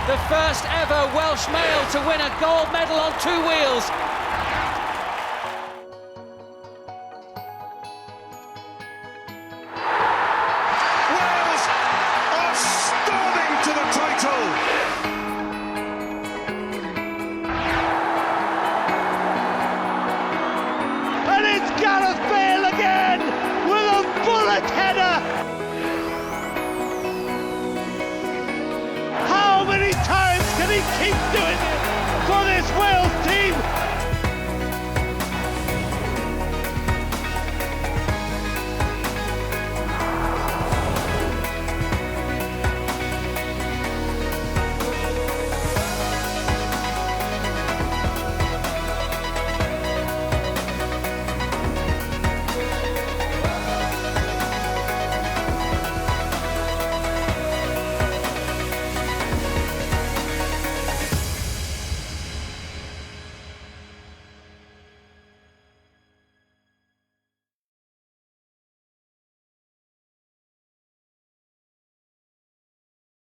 The first ever Welsh male to win a gold medal on two wheels. Wales are storming to the title. And it's Gareth Bale again with a bullet header. How many times can he keep doing it for this Wales team?